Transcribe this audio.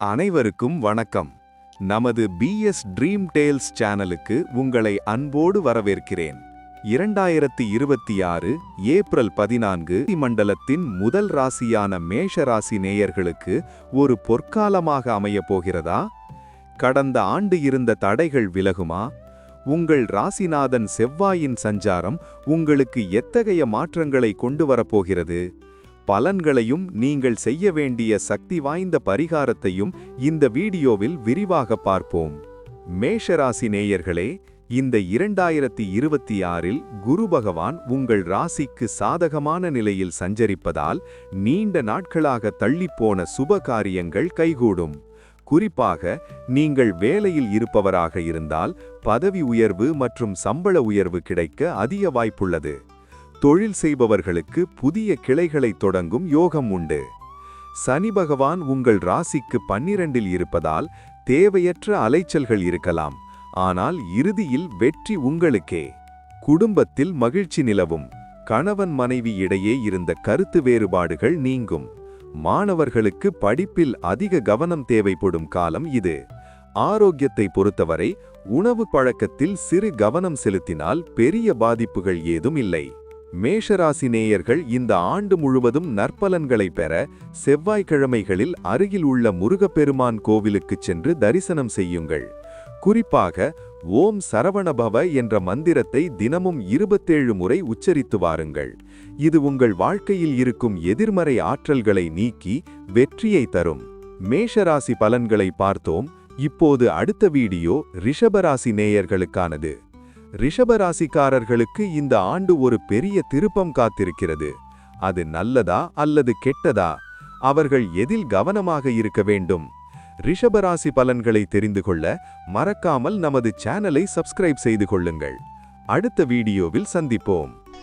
அனைவருக்கும் வணக்கம். நமது பிஎஸ் ட்ரீம் டேல்ஸ் சேனலுக்கு உங்களை அன்போடு வரவேற்கிறேன். 2026 ஏப்ரல் 14 மண்டலத்தின் முதல் ராசியான மேஷ ராசி நேயர்களுக்கு ஒரு பொற்காலமாக அமையப் போகிறதா? கடந்த ஆண்டு இருந்த தடைகள் விலகுமா? உங்கள் ராசிநாதன் செவ்வாயின் சஞ்சாரம் உங்களுக்கு எத்தகைய மாற்றங்களை கொண்டு வரப்போகிறது? பலன்களையும் நீங்கள் செய்ய வேண்டிய சக்தி வாய்ந்த பரிகாரத்தையும் இந்த வீடியோவில் விரிவாக பார்ப்போம். மேஷராசி நேயர்களே, இந்த 2026இல் குரு பகவான் உங்கள் ராசிக்கு சாதகமான நிலையில் சஞ்சரிப்பதால் நீண்ட நாட்களாக தள்ளிப்போன சுப காரியங்கள் கைகூடும். குறிப்பாக நீங்கள் வேலையில் இருப்பவராக இருந்தால் பதவி உயர்வு மற்றும் சம்பள உயர்வு கிடைக்க அதிக வாய்ப்புள்ளது. தொழில் செய்பவர்களுக்கு புதிய கிளைகளை தொடங்கும் யோகம் உண்டு. சனி பகவான் உங்கள் ராசிக்கு 12இல் இருப்பதால் தேவையற்ற அலைச்சல்கள் இருக்கலாம், ஆனால் இறுதியில் வெற்றி உங்களுக்கே. குடும்பத்தில் மகிழ்ச்சி நிலவும். கணவன் மனைவி இடையே இருந்த கருத்து வேறுபாடுகள் நீங்கும். மாணவர்களுக்கு படிப்பில் அதிக கவனம் தேவைப்படும் காலம் இது. ஆரோக்கியத்தை பொறுத்தவரை உணவு பழக்கத்தில் சிறு கவனம் செலுத்தினால் பெரிய பாதிப்புகள் ஏதும் இல்லை. மேஷராசி நேயர்கள் இந்த ஆண்டு முழுவதும் நற்பலன்களை பெற செவ்வாய்க்கிழமைகளில் அருகில் உள்ள முருகப்பெருமான் கோவிலுக்குச் சென்று தரிசனம் செய்யுங்கள். குறிப்பாக ஓம் சரவணபவ என்ற மந்திரத்தை தினமும் 27 முறை உச்சரித்து வாருங்கள். இது உங்கள் வாழ்க்கையில் இருக்கும் எதிர்மறை ஆற்றல்களை நீக்கி வெற்றியை தரும். மேஷராசி பலன்களை பார்த்தோம். இப்போது அடுத்த வீடியோ ரிஷபராசி நேயர்களுக்கானது. ரிஷபராசிக்காரர்களுக்கு இந்த ஆண்டு ஒரு பெரிய திருப்பம் காத்திருக்கிறது. அது நல்லதா அல்லது கெட்டதா? அவர்கள் எதில் கவனமாக இருக்க வேண்டும்? ரிஷபராசி பலன்களை தெரிந்து கொள்ள மறக்காமல் நமது சேனலை சப்ஸ்கிரைப் செய்து கொள்ளுங்கள். அடுத்த வீடியோவில் சந்திப்போம்.